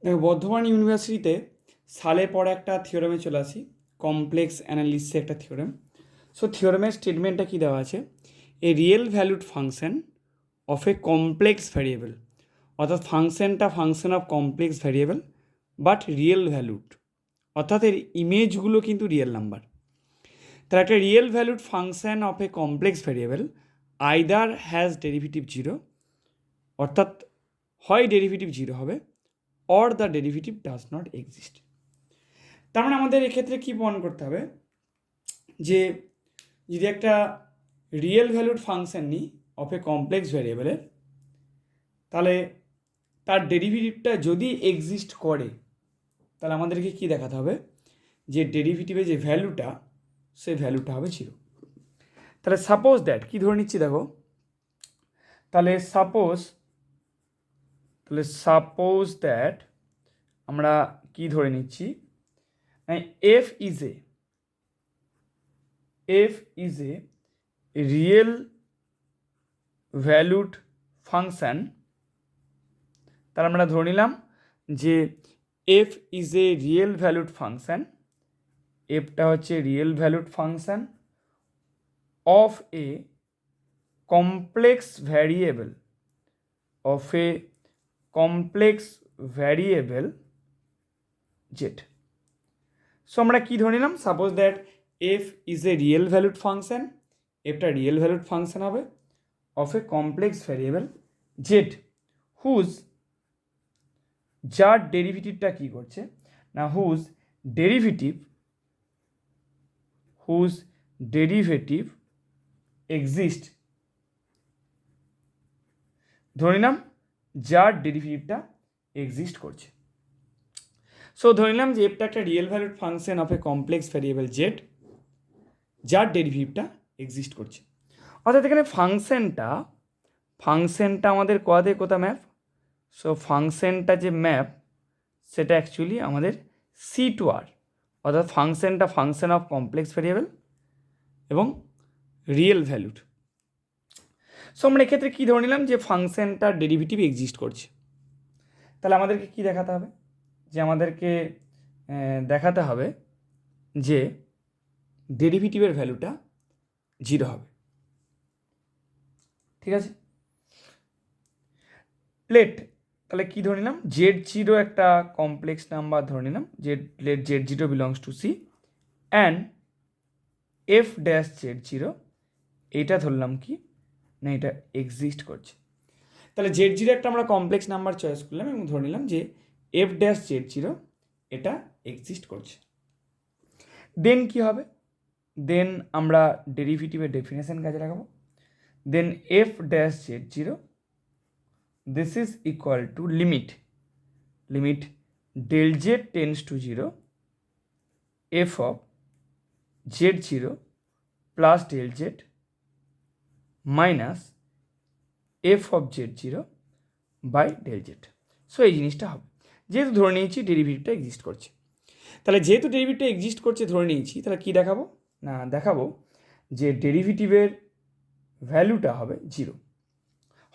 দেখো বর্ধমান ইউনিভার্সিটিতে সালে পরে একটা থিওরেমে চলে আসি, কমপ্লেক্স অ্যানালিসিসে একটা থিওরেম। সো থিওরেমের স্টেটমেন্টটা কী দেওয়া আছে, এ real valued function of a complex variable, অর্থাৎ ফাংশনটা function of complex variable but real valued, অর্থাৎ এর ইমেজগুলো কিন্তু রিয়েল নাম্বার। তাহলে একটা real valued function of a complex variable either has derivative zero, অর্থাৎ হয় ডেরিভেটিভ জিরো হবে, or the derivative does not exist. তার মানে আমাদের এক্ষেত্রে কী প্রমাণ করতে হবে, যে যদি একটা রিয়েল ভ্যালুড ফাংশন নিই অফ এ কমপ্লেক্স ভ্যারিয়েবলের, তাহলে তার ডেরিভেটিভটা যদি এক্সিস্ট করে, তাহলে আমাদেরকে কী দেখাতে হবে, যে ডেরিভেটিভের যে ভ্যালুটা, সেই ভ্যালুটা হবে জিরো। তাহলে সাপোজ দ্যাট, কী ধরে নিচ্ছি দেখো, তাহলে সাপোজ দ্যাট আমরা কি ধরে নিচ্ছি, f is a real valued function. তাহলে আমরা ধরে নিলাম যে f is a real valued function, এফটা হচ্ছে real valued function of a complex variable, of a complex variable z. So আমরা কি ধরে নিলাম, suppose that f is a real valued function, একটা রিয়েল ভ্যালুড ফাংশন হবে of a complex variable z, whose, যার ডেরিভেটিভটা কী করছে না, হুজ ডেরিভেটিভ এক্সিস্ট, ধরে নিলাম যার ডেরিভেটিভটা এক্সিস্ট করছে। সো ধরে নিলাম যে এফটা একটা real valued function of a complex variable Z, যার ডেরিভেটিভটা এক্সিস্ট করছে। অর্থাৎ এখানে ফাংশনটা আমাদের কোথা ম্যাপ, সো ফাংশনটা যে ম্যাপ সেটা অ্যাকচুয়ালি আমাদের সি টু আর, অর্থাৎ ফাংশনটা ফাংশন অফ কমপ্লেক্স ভ্যারিয়েবল এবং রিয়েল ভ্যালুড। সো আমরা এক্ষেত্রে কী ধরে নিলাম, যে ফাংশনটার ডেরিভেটিভ এক্সিস্ট করছে। তাহলে আমাদেরকে কী দেখাতে হবে, যে আমাদেরকে দেখাতে হবে যে ডেরিভেটিভের ভ্যালুটা জিরো হবে। ঠিক আছে, লেট তাহলে কী ধরে নিলাম, জেড জিরো একটা কমপ্লেক্স নাম্বার ধরে নিলাম, let z zero belongs to C and f dash z zero, এইটা ধরলাম কি না, এটা এক্সিস্ট করছে। তাহলে জেড জিরো একটা আমরা কমপ্লেক্স নাম্বার চয়েস করলাম এবং ধরে নিলাম যে এফ ড্যাশ জেড জিরো এটা এক্সিস্ট করছে। দেন কি হবে, দেন আমরা ডেরিভেটিভের ডেফিনেশন কাজে লাগাবো। Then f dash z zero this is equal to limit del z tends to zero f of z zero plus del z minus f of z zero by del z. So এই জিনিসটা হবে, যেহেতু ধরে নিয়েছি ডেরিভেটিভটা exist করছে। তাহলে যেহেতু ডেরিভেটিভটা exist করছে ধরে নিয়েছি, তাহলে কী দেখাবো না, দেখাবো যে ডেরিভেটিভের ভ্যালুটা হবে জিরো,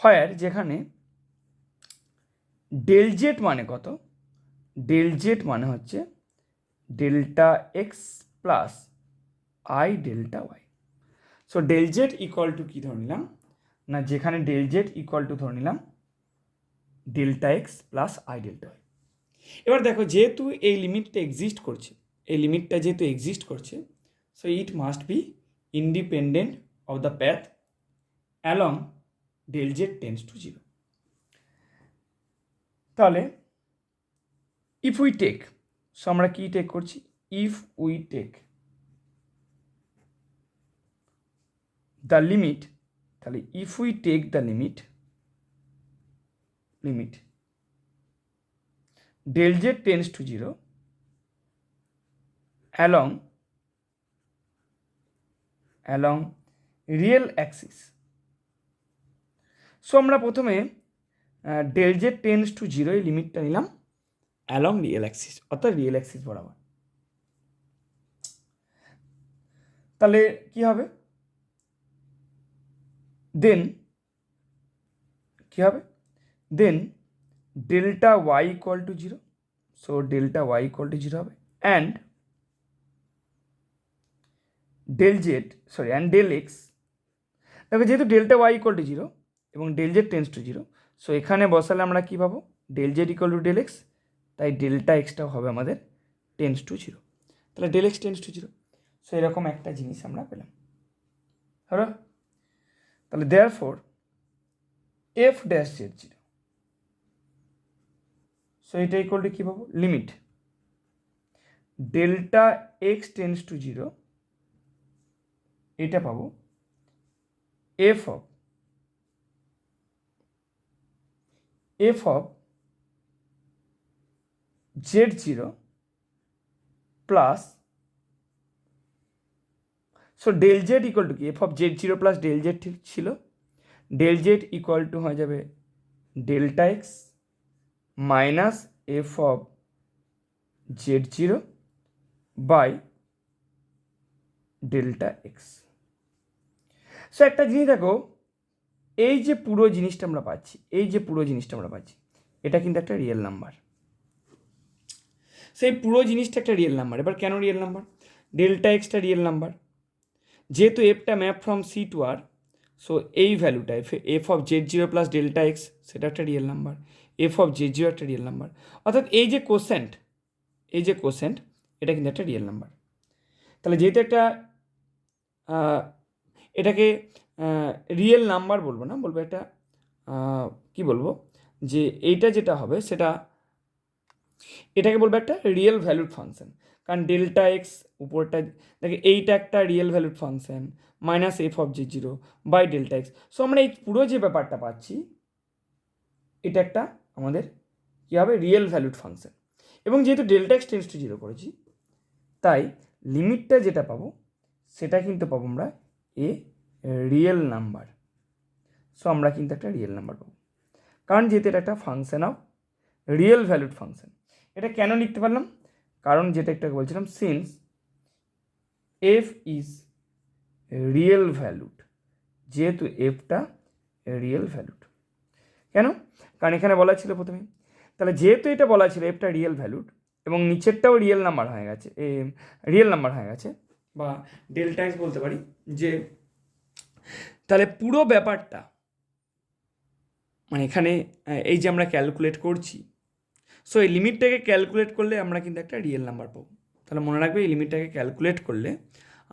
হয় যেখানে ডেল জেড মানে কত, ডেল জেড মানে হচ্ছে delta x plus i delta y. So del z equal to কী ধরে নিলাম না, যেখানে ডেল জেড ইকুয়াল টু ধরে নিলাম delta x plus i delta y. এবার দেখো যেহেতু এই লিমিটটা এক্সিস্ট করছে, so it must be independent of the path along del z tends to zero. তাহলে ইফ উই টেক, সো আমরা কী টেক করছি, if we take the limit, তাহলে if we take the limit del z tends to 0 along real axis. So আমরা প্রথমে del z tends to 0 এই লিমিটটা নিলাম along real axis, অর্থাৎ রিয়েল অ্যাক্সিস বরাবর। তাহলে কি হবে, then delta y equal to 0, so delta y equal to 0 হবে, and del z and del x, দেখো যেহেতু ডেল্টা ওয়াই ইকুয়াল টু 0 এবং del z tends to 0, so এখানে বসালে আমরা কী পাবো, del z equal to del x, তাই ডেল্টা এক্সটাও হবে আমাদের টেন্স টু 0, তাহলে del x tends to 0, so এরকম একটা জিনিস আমরা পেলাম। হলো, তাহলে therefore f dash z 0, so এটা ইকুয়াল টু কী পাবো, limit delta x tends to 0, এটা পাবো f of z 0 plus, so del z equal to কি, f of z 0 plus del z ঠিক ছিল, ডেল জেড ইকুয়াল টু হয়ে যাবে delta x minus f of z 0 by delta x. So একটা জিনিস দেখো, এই যে পুরো জিনিসটা আমরা পাচ্ছি, এটা কিন্তু একটা রিয়েল নাম্বার, সেই পুরো জিনিসটা একটা রিয়েল নাম্বার। এবার কেন রিয়েল নাম্বার, ডেল্টা এক্সটা রিয়েল নাম্বার, যেহেতু এফটা map from C to R, so এই ভ্যালুটা f of z 0 plus delta x সেটা একটা real number, f of z 0 একটা রিয়েল নাম্বার, অর্থাৎ এই যে কোসেন্ট এটা কিন্তু একটা রিয়েল নাম্বার। তাহলে যেহেতু একটা এটাকে রিয়েল নাম্বার বলবো না, বলবো একটা কি বলবো, যে এইটা যেটা হবে সেটা এটাকে বলবো একটা রিয়েল ভ্যালুড ফাংশন, কারণ ডেল্টা এক্স উপরটা দেখে এইটা একটা real valued function minus f of z 0 by delta x. So আমরা এই পুরো যে ব্যাপারটা পাচ্ছি এটা একটা আমাদের কী হবে, রিয়েল ভ্যালুড ফাংশন, এবং যেহেতু ডেল্টা এক্স টেন্স টু 0 করেছি, তাই লিমিটটা যেটা পাবো সেটা কিন্তু পাবো আমরা এ রিয়েল নাম্বার। সো আমরা কিন্তু একটা রিয়েল নাম্বার পাবো, কারণ যেহেতু এটা একটা function of real valued function. এটা কেন লিখতে পারলাম, কারণ যেটা একটা বলছিলাম, since F is real valued, যেহেতু এফটা রিয়েল ভ্যালুড। কেন, কারণ এখানে বলা ছিল প্রথমে, তাহলে যেহেতু এটা বলা ছিল এফটা রিয়েল ভ্যালুড এবং নিচেরটাও রিয়েল নাম্বার হয়ে গেছে, বা ডেল্টা এক্স বলতে পারি, যে তাহলে পুরো ব্যাপারটা মানে এখানে এই যে আমরা ক্যালকুলেট করছি, সো এই লিমিটটাকে ক্যালকুলেট করলে আমরা কিন্তু একটা রিয়েল নাম্বার পাবো। তাহলে মনে রাখবে, এই লিমিটটাকে ক্যালকুলেট করলে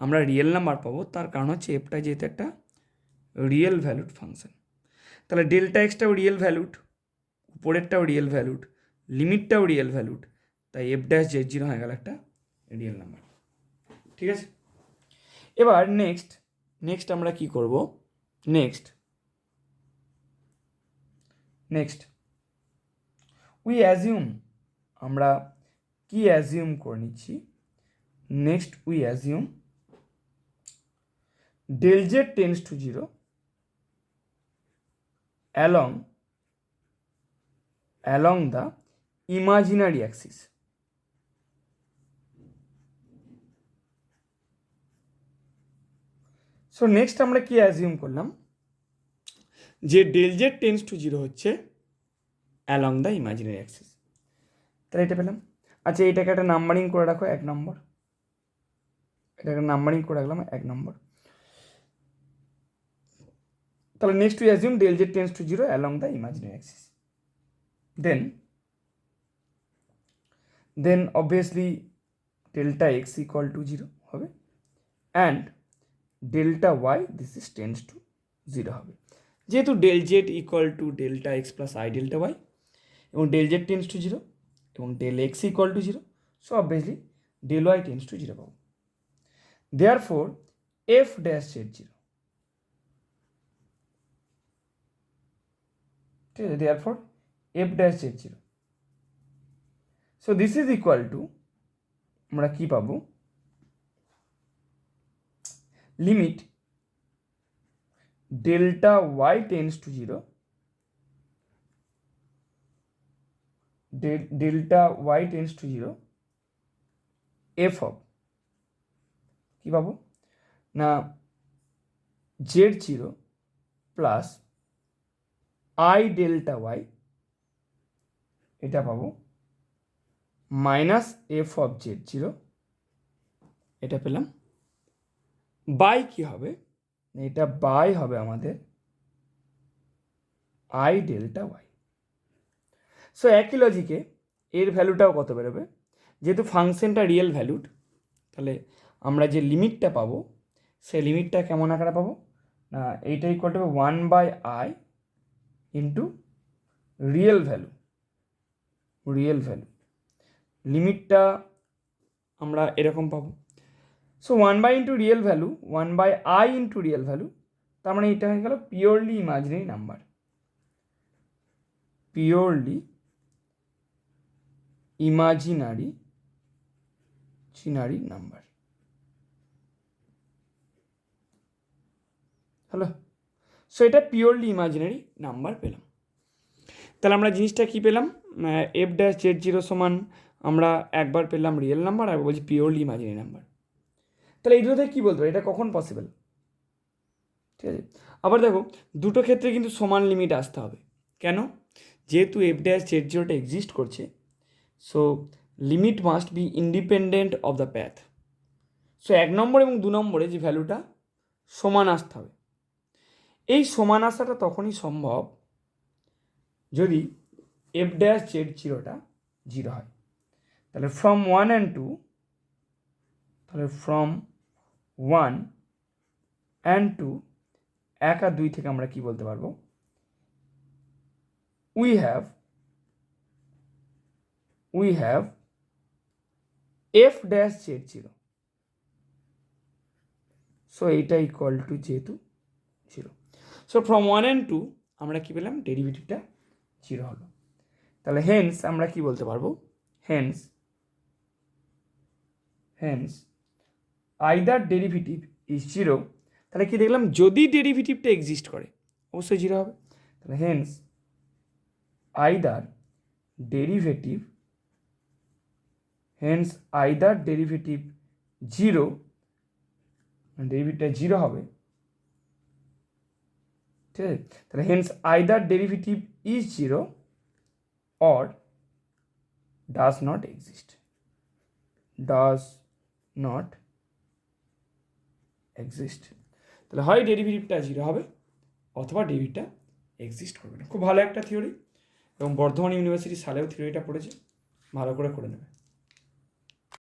আমরা রিয়েল নাম্বার পাবো, তার কারণ হচ্ছে এফটা যেহেতু একটা রিয়েল ভ্যালুড ফাংশন। তাহলে ডেল্টা এক্সটাও রিয়েল ভ্যালুড, উপরেরটাও রিয়েল ভ্যালুড, লিমিটটাও রিয়েল ভ্যালুড, তাই এফ ড্যাশ জেড 0 হয়ে গেল একটা রিয়েল নাম্বার। ঠিক আছে, এবার নেক্সট আমরা কি করব, নেক্সট উই অ্যাজিউম, আমরা কি অ্যাজিউম করে নিচ্ছি, next we assume del z tends to 0 along the imaginary axis. So next আমরা কি অ্যাজিউম করলাম, যে ডেল জেড টেন্স টু 0 হচ্ছে অ্যালং দ্য ইমাজিনারি অ্যাক্সিস। তাহলে এটা পেলাম। আচ্ছা, এটাকে একটা নাম্বারিং করে রাখো 1 নম্বর, এটাকে নাম্বারিং করে রাখলাম 1 নম্বর। তাহলে next we assume del z tends to 0 along the imaginary axis, then obviously delta x equal to 0 হবে, and delta y this is tends to 0 হবে, যেহেতু del z equal to delta x plus i delta y, এবং del z tends to 0 এবং del x equal to 0, so obviously del y tends to 0 পাবো। Therefore f dash z 0, ঠিক আছে, therefore f dash z 0, so this is equal to, আমরা কি পাবো, limit delta y tends to 0, delta y tends to 0 f of কি পাবো না z 0 plus i delta y, এটা পাবো minus f of z zero, এটা পেলাম, বাই কি হবে, এটা বাই হবে আমাদের আই ডেল্টা ওয়াই। সো একই লজিকে এর ভ্যালুটাও কত বেরোবে, যেহেতু ফাংশনটা রিয়েল ভ্যালুড, তাহলে আমরা যে লিমিটটা পাবো সেই লিমিটটা কেমন আকারে পাবো না, এইটা equal to 1/i into real value, লিমিটটা আমরা এরকম পাবো। So 1/i into real value, 1/i into real value, তার মানে এটা হয়ে গেল purely imaginary number, purely imaginary number. Hello, so এটা পিওরলি ইমাজিনারি নাম্বার পেলাম। তাহলে আমরা জিনিসটা কী পেলাম, এফ ড্যাশ জেড জিরো সমান আমরা একবার পেলাম রিয়েল নাম্বার, আর বলছি পিওরলি ইমাজিনারি নাম্বার। তাহলে এই দুটো থেকে কী বলতে পারি, এটা কখন পসিবল? ঠিক আছে, আবার দেখো দুটো ক্ষেত্রে কিন্তু সমান লিমিট আসতে হবে। কেন? যেহেতু এফ ড্যাশ জেড জিরোটা এক্সিস্ট করছে, so limit must be independent of the path. So 1 নম্বর এবং 2 নম্বরে যে ভ্যালুটা সমান আসতে হবে। এই সমান আসাটা তখনই সম্ভব যদি এফ ড্যাশ জেড জিরোটা জিরো হয়। তাহলে ফ্রম 1 and 2, তাহলে ফ্রম 1 and 2, 1 আর 2 থেকে আমরা কি বলতে পারবো, we have F dash z zero. So এইটা ইকুয়াল টু যেহেতু জিরো, সো ফ্রম 1 and 2 আমরা কি পেলাম, ডেরিভেটিভটা জিরো হলো। তাহলে হেন্স আমরা কি বলতে পারবো, hence either derivative is zero. তাহলে কি দেখলাম, যদি ডেরিভেটিভটা এক্সিস্ট করে অবশ্যই জিরো হবে। তাহলে হেন্স আইদার ডেরিভেটিভ জিরো, ডেরিভেটিভটা জিরো হবে। ঠিক আছে, তাহলে hence either derivative is zero or does not exist, তাহলে হয় ডেরিভেটিভটা জিরো হবে অথবা ডেরিভেটিভটা এক্সিস্ট করবে না। খুব ভালো একটা থিওরি, এবং বর্ধমান ইউনিভার্সিটি সালেও থিওরিটা পড়েছে, ভালো করে নেবে।